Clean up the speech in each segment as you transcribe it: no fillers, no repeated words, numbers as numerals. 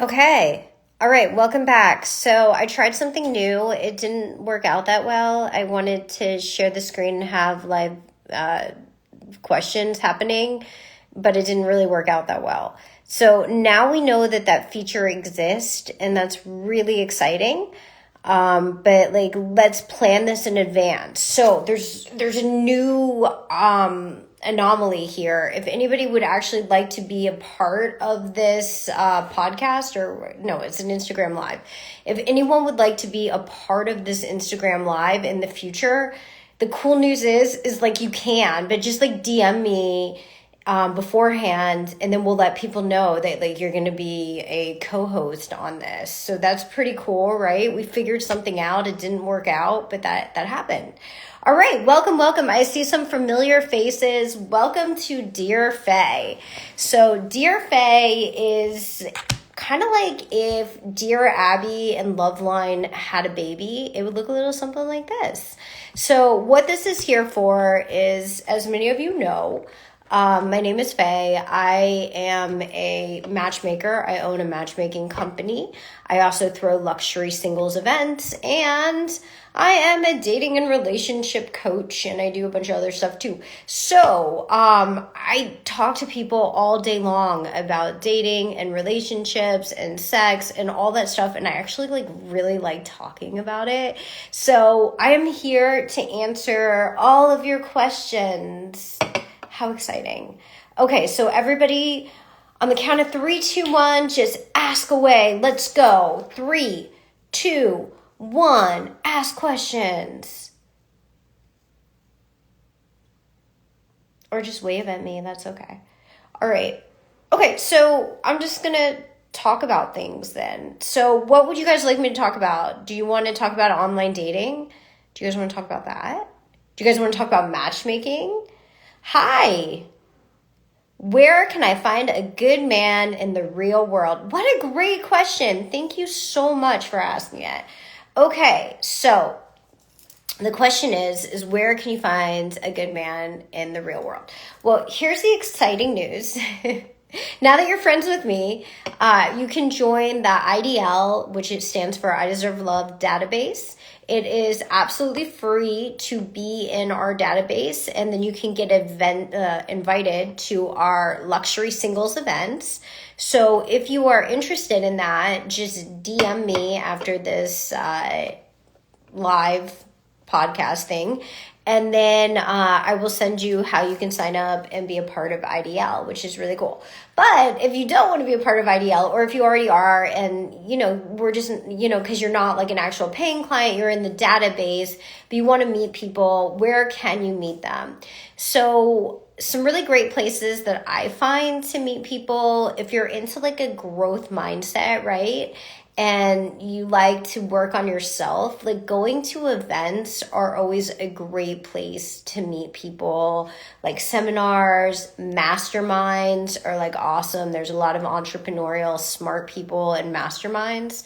Okay. All right. Welcome back. So I tried something new. It didn't work out that well. I wanted to share the screen and have live questions happening, but it didn't really work out that well. So now we know that that feature exists, and that's really exciting. But like, let's plan this in advance. So there's a new anomaly here. If anybody would actually like to be a part of this podcast, or no, it's an Instagram live. If anyone would like to be a part of this Instagram live in the future, the cool news is like you can, but just like DM me beforehand, and then we'll let people know that like you're going to be a co-host on this. So that's pretty cool, right? We figured something out. It didn't work out, but that happened. All right, welcome. I see some familiar faces. Welcome to Dear Faye. So Dear Faye is kind of like if Dear Abby and Loveline had a baby. It would look a little something like this. So what this is here for is, as many of you know, my name is Faye. I am a matchmaker. I own a matchmaking company. I also throw luxury singles events, and I am a dating and relationship coach, and I do a bunch of other stuff too. So I talk to people all day long about dating and relationships and sex and all that stuff, and I actually really like talking about it. So I am here to answer all of your questions. How exciting. Okay, so everybody, on the count of 3, 2, 1, just ask away. Let's go. 3, 2, 1, ask questions. Or just wave at me, that's okay. All right. Okay, so I'm just going to talk about things then. So what would you guys like me to talk about? Do you want to talk about online dating? Do you guys want to talk about that? Do you guys want to talk about matchmaking? Hi, where can I find a good man in the real world? What a great question. Thank you so much for asking it. Okay, so the question is where can you find a good man in the real world? Well, here's the exciting news. Now that you're friends with me, you can join the IDL, which it stands for I Deserve Love database. It is absolutely free to be in our database, and then you can get invited to our luxury singles events. So if you are interested in that, just DM me after this live podcast thing, and then I will send you how you can sign up and be a part of IDL, which is really cool. But if you don't want to be a part of IDL, or if you already are, and, we're just, because you're not like an actual paying client, you're in the database, but you want to meet people, where can you meet them? So some really great places that I find to meet people, if you're into like a growth mindset, right? And you like to work on yourself, like going to events are always a great place to meet people. Like seminars, masterminds are like awesome. There's a lot of entrepreneurial smart people in masterminds.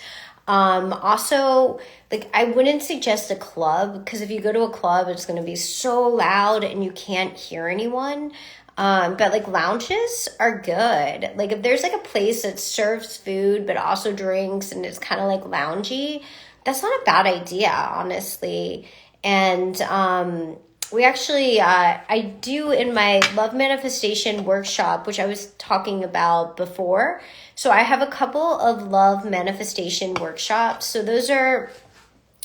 Also, like I wouldn't suggest a club, because if you go to a club, it's going to be so loud and you can't hear anyone. But like lounges are good. Like if there's like a place that serves food, but also drinks, and it's kind of like loungy, that's not a bad idea, honestly. And, we actually, I do in my love manifestation workshop, which I was talking about before. So I have a couple of love manifestation workshops. So those are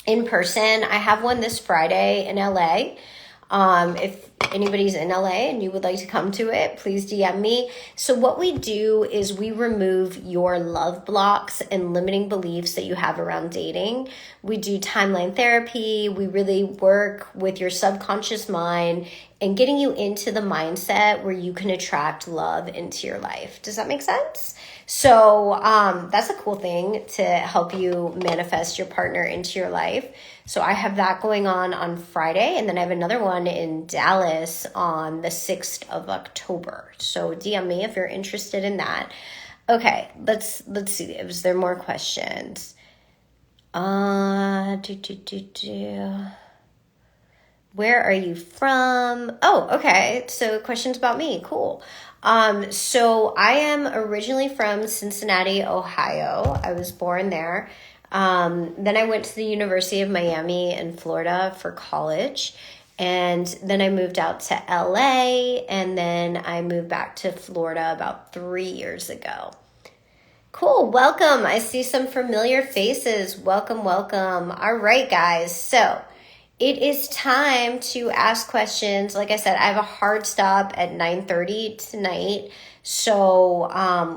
in person. I have one this Friday in LA. If anybody's in LA and you would like to come to it, please DM me. So what we do is we remove your love blocks and limiting beliefs that you have around dating. We do timeline therapy. We really work with your subconscious mind and getting you into the mindset where you can attract love into your life. Does that make sense? So that's a cool thing to help you manifest your partner into your life. So I have that going on Friday, and then I have another one in Dallas on the 6th of October. So DM me if you're interested in that. Okay, let's see. Is there more questions? Where are you from? Oh, okay. So questions about me. Cool. So I am originally from Cincinnati, Ohio. I was born there. Then I went to the University of Miami in Florida for college. And then I moved out to LA, and then I moved back to Florida about 3 years ago. Cool. Welcome. I see some familiar faces. Welcome, welcome. All right, guys. So it is time to ask questions. Like I said, I have a hard stop at 9:30 tonight. So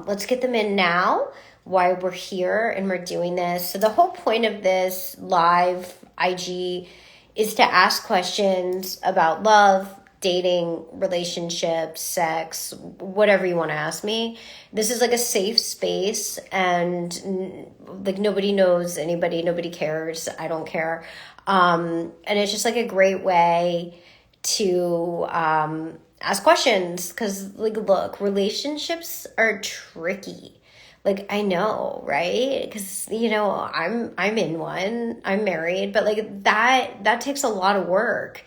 let's get them in now while we're here and we're doing this. So the whole point of this live IG is to ask questions about love, dating, relationships, sex, whatever you want to ask me. This is like a safe space, and like nobody knows anybody, nobody cares. I don't care. And it's just like a great way to ask questions, because like, look, relationships are tricky. Like, I know, right? Because, I'm in one, I'm married, but like that takes a lot of work.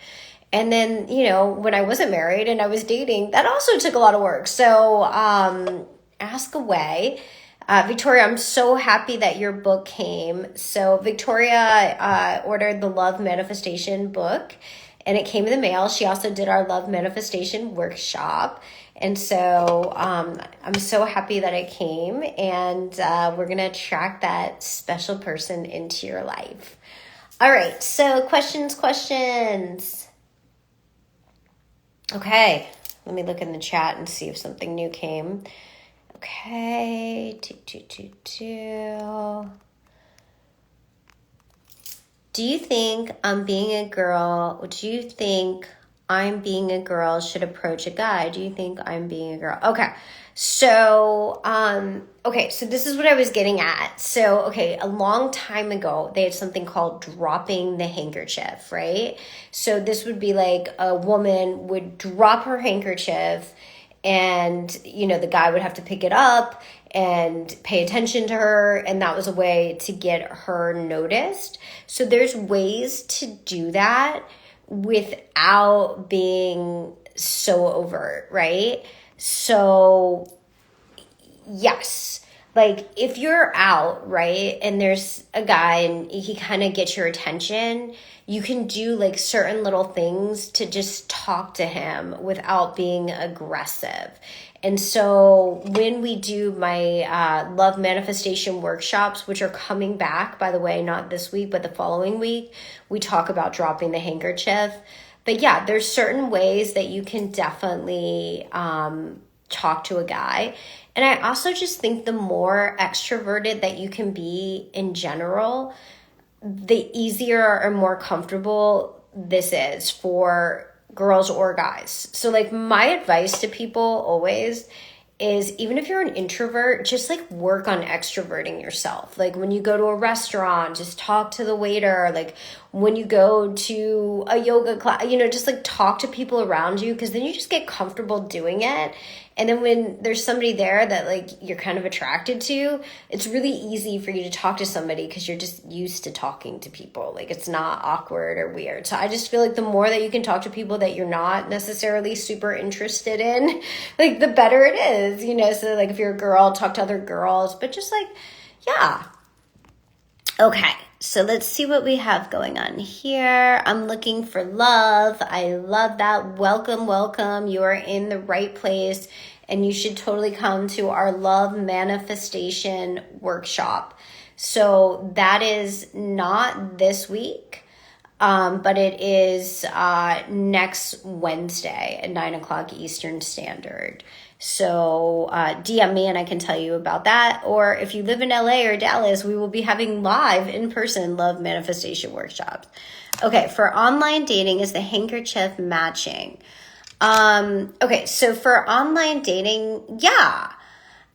And then, when I wasn't married and I was dating, that also took a lot of work. So ask away. Victoria, I'm so happy that your book came. So Victoria ordered the Love Manifestation book, and it came in the mail. She also did our Love Manifestation workshop. And so I'm so happy that it came, and we're going to attract that special person into your life. All right, so questions. Okay, let me look in the chat and see if something new came. Okay, Do you think I'm being a girl should approach a guy? Do you think I'm being a girl? Okay. So, so this is what I was getting at. So, a long time ago, they had something called dropping the handkerchief, right? So this would be like a woman would drop her handkerchief, and, the guy would have to pick it up and pay attention to her, and that was a way to get her noticed. So there's ways to do that without being so overt, right? So yes, like if you're out, right, and there's a guy and he kind of gets your attention, you can do like certain little things to just talk to him without being aggressive. And so when we do my love manifestation workshops, which are coming back, by the way, not this week, but the following week, we talk about dropping the handkerchief. But yeah, there's certain ways that you can definitely talk to a guy. And I also just think the more extroverted that you can be in general, the easier or more comfortable this is for girls or guys. So like my advice to people always is, even if you're an introvert, just like work on extroverting yourself. Like when you go to a restaurant, just talk to the waiter. Like when you go to a yoga class, just like talk to people around you, because then you just get comfortable doing it. And then when there's somebody there that like you're kind of attracted to, it's really easy for you to talk to somebody because you're just used to talking to people. Like it's not awkward or weird. So I just feel like the more that you can talk to people that you're not necessarily super interested in, like the better it is, So like if you're a girl, talk to other girls, but just like, yeah. Okay, so let's see what we have going on here. I'm looking for love. I love that. Welcome. You are in the right place, and you should totally come to our Love Manifestation workshop. So that is not this week, but it is next Wednesday at 9:00 Eastern Standard. So DM me and I can tell you about that. Or if you live in LA or Dallas, we will be having live in-person love manifestation workshops. Okay, for online dating, is the handkerchief matching? Okay, so for online dating, yeah.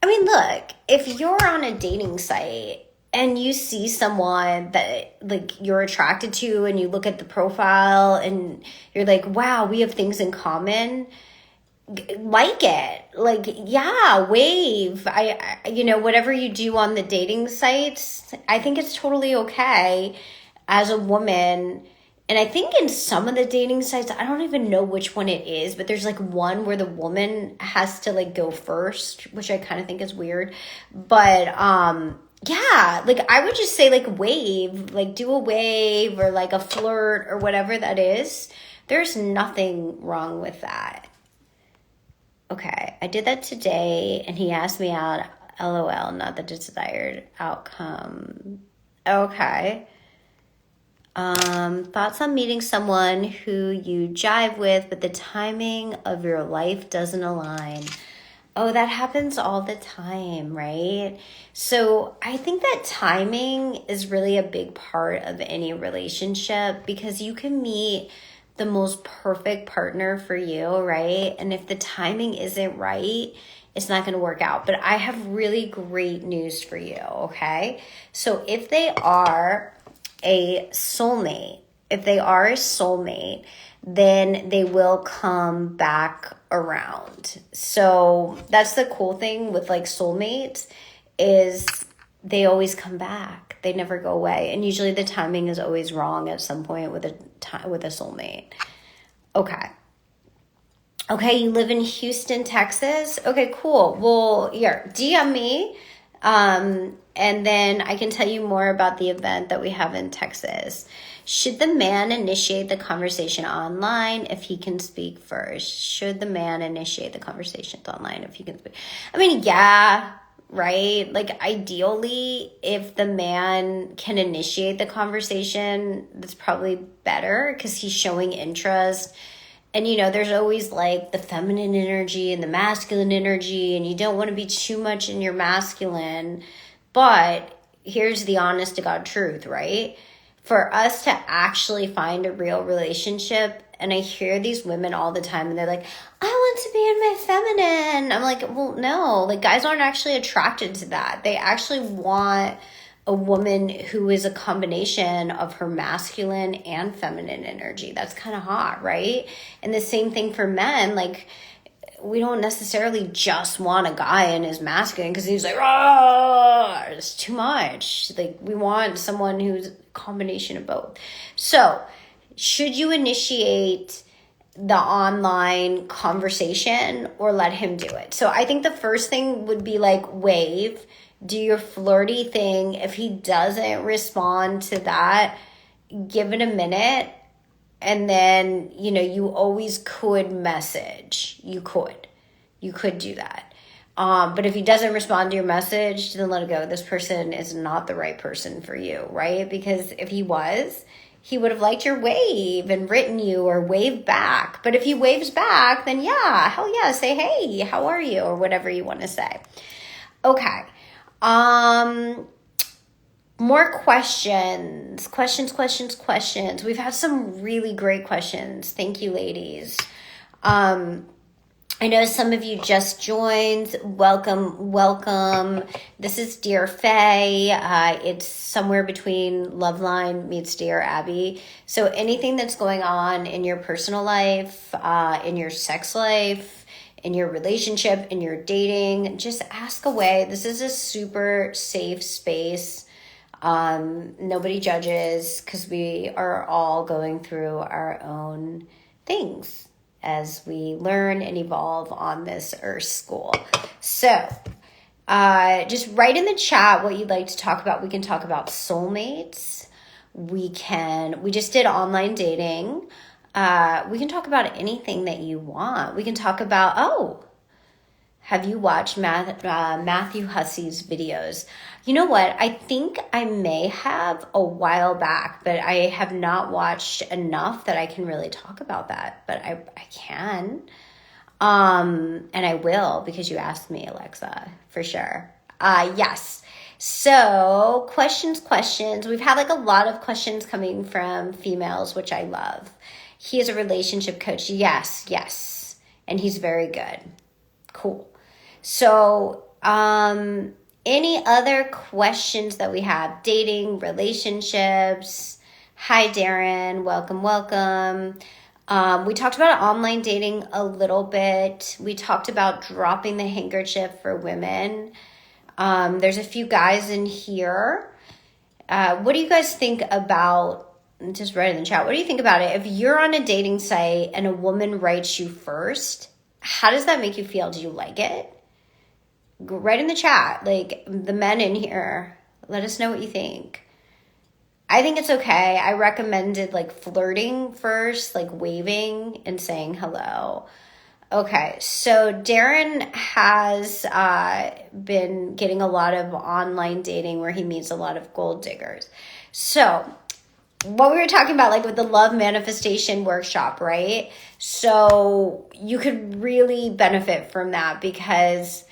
I mean, look, if you're on a dating site and you see someone that like you're attracted to, and you look at the profile and you're like, wow, we have things in common, like it, like, yeah, wave. I whatever you do on the dating sites, I think it's totally okay as a woman And I think in some of the dating sites, I don't even know which one it is, but there's like one where the woman has to like go first, which I kind of think is weird. But yeah, like I would just say like wave, like do a wave or like a flirt or whatever that is. There's nothing wrong with that. Okay, I did that today and he asked me out. LOL, not the desired outcome. Okay. Thoughts on meeting someone who you jive with, but the timing of your life doesn't align. Oh, that happens all the time, right? So I think that timing is really a big part of any relationship because you can meet the most perfect partner for you, right? And if the timing isn't right, it's not going to work out. But I have really great news for you, okay? So if they are a soulmate, then they will come back around. So that's the cool thing with like soulmates is they always come back. They never go away. And usually the timing is always wrong at some point with a soulmate. Okay. Okay, you live in Houston, Texas? Okay, cool. Well, here, DM me. And then I can tell you more about the event that we have in Texas. Should the man initiate the conversation online if he can speak first? Should the man initiate the conversations online if he can speak? I mean, yeah, right? Like ideally, if the man can initiate the conversation, that's probably better because he's showing interest. And, you know, there's always like the feminine energy and the masculine energy, and you don't want to be too much in your masculine. But here's the honest to God truth, right? For us to actually find a real relationship, and I hear these women all the time, and they're like, I want to be in my feminine. I'm like, well, no, like guys aren't actually attracted to that. They actually want a woman who is a combination of her masculine and feminine energy. That's kind of hot, right? And the same thing for men. Like, we don't necessarily just want a guy in his masculine because he's like, oh, it's too much. Like, we want someone who's a combination of both. So, should you initiate the online conversation or let him do it? So, I think the first thing would be like wave. Do your flirty thing. If he doesn't respond to that, give it a minute. And then, you know, you always could message. You could do that. But if he doesn't respond to your message, then let it go. This person is not the right person for you, right? Because if he was, he would have liked your wave and written you or waved back. But if he waves back, then yeah, hell yeah, say, hey, how are you? Or whatever you want to say. Okay. More questions. We've had some really great questions. Thank you, ladies. I know some of you just joined. Welcome. This is Dear Faye. It's somewhere between Loveline meets Dear Abby. So anything that's going on in your personal life, in your sex life, in your relationship, in your dating, just ask away. This is a super safe space. Nobody judges because we are all going through our own things as we learn and evolve on this Earth school. So just write in the chat what you'd like to talk about. We can talk about soulmates. We just did online dating. We can talk about anything that you want. We can talk about, have you watched Matthew Hussey's videos? You know what? I think I may have a while back, but I have not watched enough that I can really talk about that. But I can. And I will because you asked me, Alexa, for sure. Yes. So questions. We've had like a lot of questions coming from females, which I love. He is a relationship coach. Yes. And he's very good. Cool. So, any other questions that we have? Dating, relationships. Hi, Darren. Welcome. We talked about online dating a little bit. We talked about dropping the handkerchief for women. There's a few guys in here. What do you guys think about just write in the chat. What do you think about it? If you're on a dating site and a woman writes you first, how does that make you feel? Do you like it? Write in the chat. Like, the men in here, let us know what you think. I think it's okay. I recommended like flirting first, like waving and saying hello. Okay, so Darren has been getting a lot of online dating where he meets a lot of gold diggers. So what we were talking about, like with the love manifestation workshop, right? So you could really benefit from that because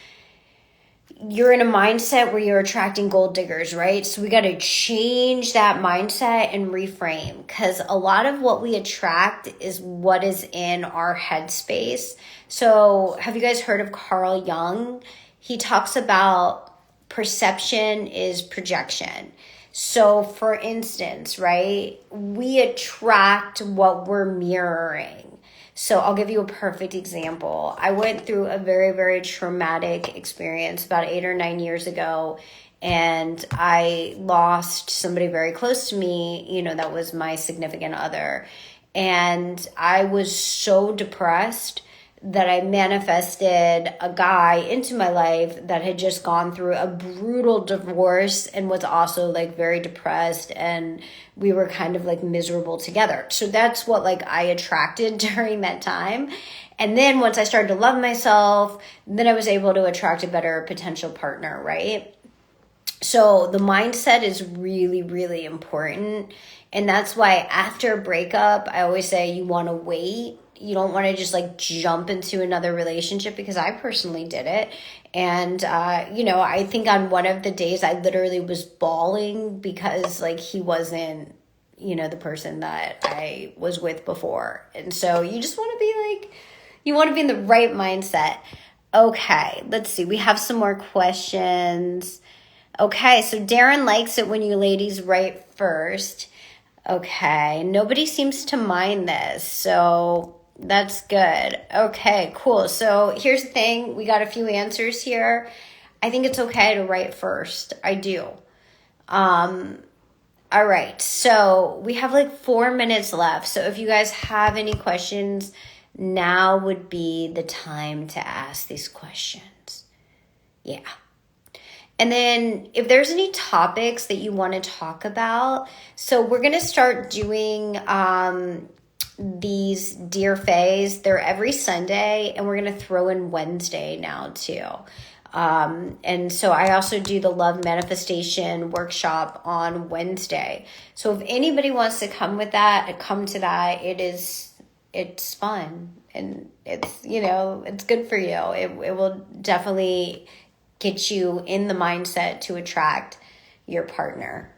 you're in a mindset where you're attracting gold diggers, right? So we got to change that mindset and reframe, because a lot of what we attract is what is in our headspace. So have you guys heard of Carl Jung? He talks about perception is projection. So for instance, right, we attract what we're mirroring. So I'll give you a perfect example. I went through a very, very traumatic experience about 8 or 9 years ago, and I lost somebody very close to me, you know, that was my significant other. And I was so depressed that I manifested a guy into my life that had just gone through a brutal divorce and was also like very depressed, and we were kind of like miserable together. So that's what like I attracted during that time. And then once I started to love myself, then I was able to attract a better potential partner, right? So the mindset is really, really important. And that's why after a breakup, I always say you want to wait. You don't want to just like jump into another relationship, because I personally did it. And, you know, I think on one of the days I literally was bawling because like he wasn't, you know, the person that I was with before. And so you just want to be like, you want to be in the right mindset. Okay, let's see. We have some more questions. Okay, so Darren likes it when you ladies write first. Okay, nobody seems to mind this, so that's good. Okay, cool. So here's the thing. We got a few answers here. I think it's okay to write first. I do. All right, so we have like 4 minutes left. So if you guys have any questions, now would be the time to ask these questions. Yeah. And then if there's any topics that you want to talk about, so we're going to start doing these Dear Fays. They're every Sunday, and we're going to throw in Wednesday now too. And so I also do the love manifestation workshop on Wednesday. So if anybody wants to come to that, it's fun, and it's, you know, it's good for you. It will definitely get you in the mindset to attract your partner.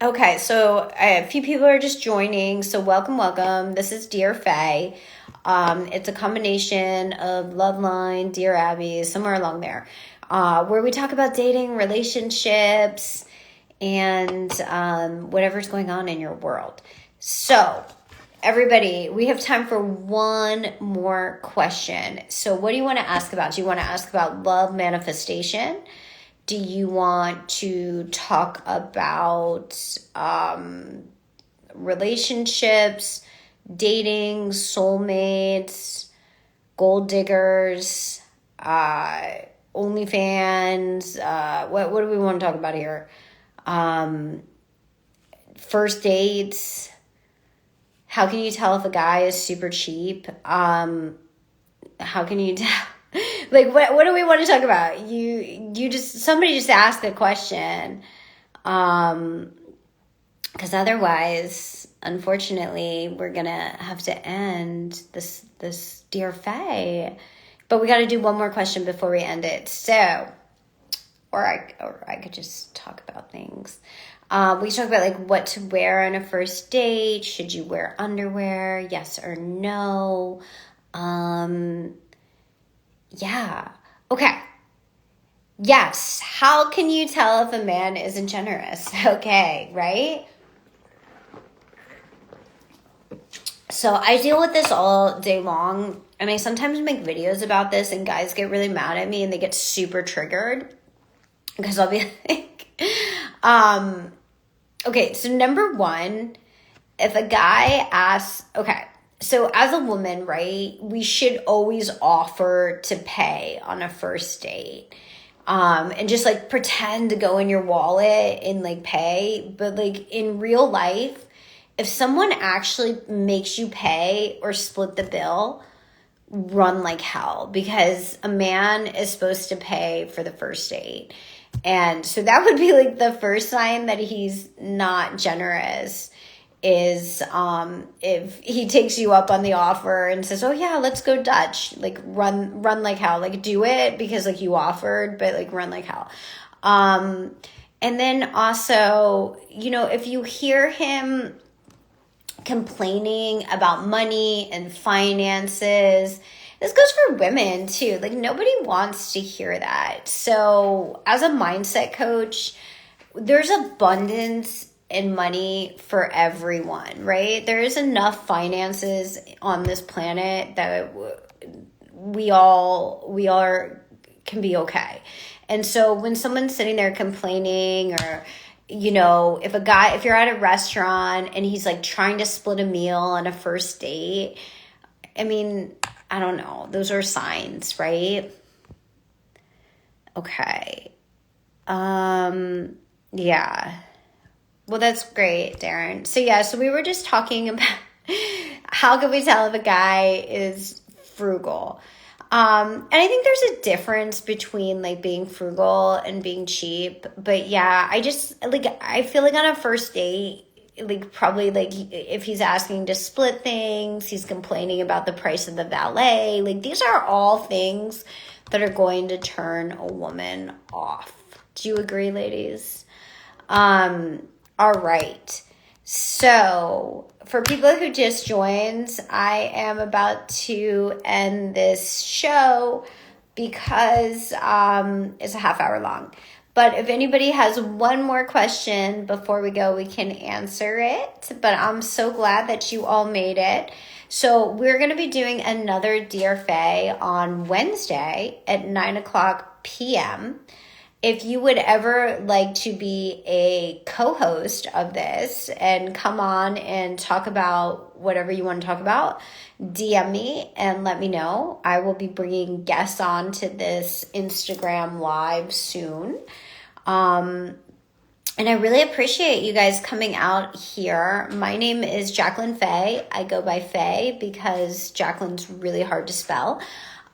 Okay, so a few people are just joining, so welcome. This is Dear Faye. It's a combination of Loveline, Dear Abby, somewhere along there, where we talk about dating, relationships, and whatever's going on in your world. So everybody, we have time for one more question. So what do you want to ask about? Do you want to ask about love manifestation? Do you want to talk about relationships, dating, soulmates, gold diggers, OnlyFans? What do we want to talk about here? First dates. How can you tell if a guy is super cheap? How can you tell? Like, what do we want to talk about? Somebody just ask a question. Because otherwise, unfortunately, we're going to have to end this Dear Faye. But we got to do one more question before we end it. So, or I could just talk about things. We talk about like what to wear on a first date. Should you wear underwear? Yes or no? Yeah. Okay. Yes. How can you tell if a man isn't generous? Okay, right? So I deal with this all day long, and I sometimes make videos about this, and guys get really mad at me and they get super triggered because I'll be like, okay, so number one, if a guy asks, okay, so as a woman, right, we should always offer to pay on a first date. And just like pretend to go in your wallet and like pay. But like in real life, if someone actually makes you pay or split the bill, run like hell, because a man is supposed to pay for the first date. And so that would be like the first sign that he's not generous, is if he takes you up on the offer and says, oh yeah, let's go Dutch, like run like hell. Like do it because like you offered, but like run like hell. And then also, you know, if you hear him complaining about money and finances, this goes for women too. Like nobody wants to hear that. So as a mindset coach, there's abundance in money for everyone, right? There is enough finances on this planet that we all can be okay. And so when someone's sitting there complaining, or you know, if you're at a restaurant and he's like trying to split a meal on a first date, I mean, I don't know. Those are signs, right? Okay. Yeah. Well, that's great, Darren. So yeah, so we were just talking about how can we tell if a guy is frugal. And I think there's a difference between like being frugal and being cheap. But yeah, I feel like on a first date, like probably like if he's asking to split things, he's complaining about the price of the valet. Like these are all things that are going to turn a woman off. Do you agree, ladies? All right. So, for people who just joined, I am about to end this show because it's a half hour long. But if anybody has one more question before we go, we can answer it. But I'm so glad that you all made it. So we're going to be doing another Dear Faye on Wednesday at 9:00 p.m. If you would ever like to be a co-host of this and come on and talk about whatever you want to talk about, DM me and let me know. I will be bringing guests on to this Instagram live soon. And I really appreciate you guys coming out here. My name is Jacqueline Faye. I go by Faye because Jacqueline's really hard to spell.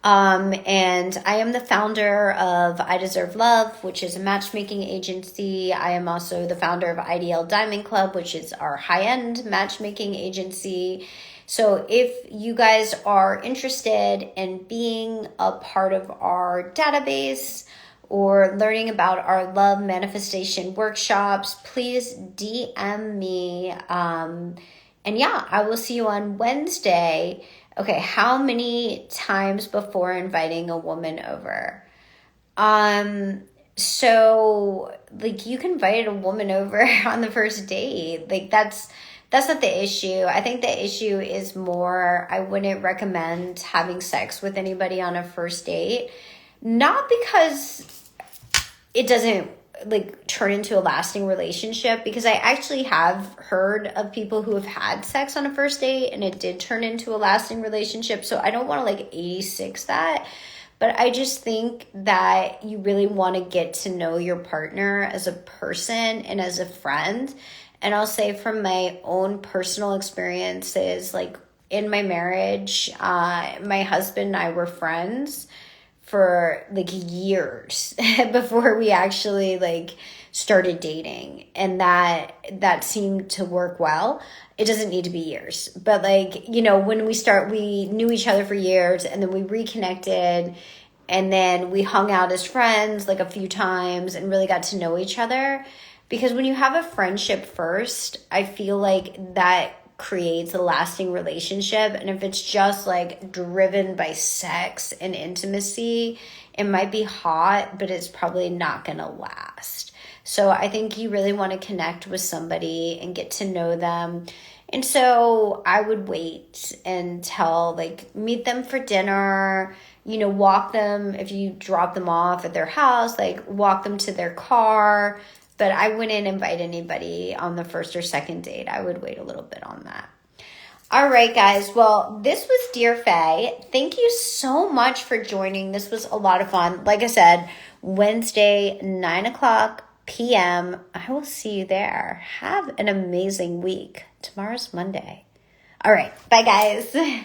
And I am the founder of I Deserve Love, which is a matchmaking agency. I am also the founder of IDL Diamond Club, which is our high-end matchmaking agency. So if you guys are interested in being a part of our database or learning about our love manifestation workshops, please DM me. And yeah, I will see you on Wednesday. Okay, how many times before inviting a woman over? So like you can invite a woman over on the first date. Like that's not the issue. I think the issue is more, I wouldn't recommend having sex with anybody on a first date. Not because it doesn't like turn into a lasting relationship, because I actually have heard of people who have had sex on a first date and it did turn into a lasting relationship. So I don't want to like 86 that, but I just think that you really want to get to know your partner as a person and as a friend. And I'll say from my own personal experiences, like in my marriage, my husband and I were friends for like years before we actually like started dating, and that seemed to work well. It doesn't need to be years, but like, you know, when we knew each other for years, and then we reconnected, and then we hung out as friends like a few times and really got to know each other. Because when you have a friendship first, I feel like that creates a lasting relationship. And if it's just like driven by sex and intimacy, it might be hot, but it's probably not going to last. So I think you really want to connect with somebody and get to know them. And so I would wait until like meet them for dinner, you know, walk them, if you drop them off at their house, like walk them to their car, But I wouldn't invite anybody on the first or second date. I would wait a little bit on that. All right, guys. Well, this was Dear Faye. Thank you so much for joining. This was a lot of fun. Like I said, Wednesday, 9:00 p.m. I will see you there. Have an amazing week. Tomorrow's Monday. All right. Bye, guys.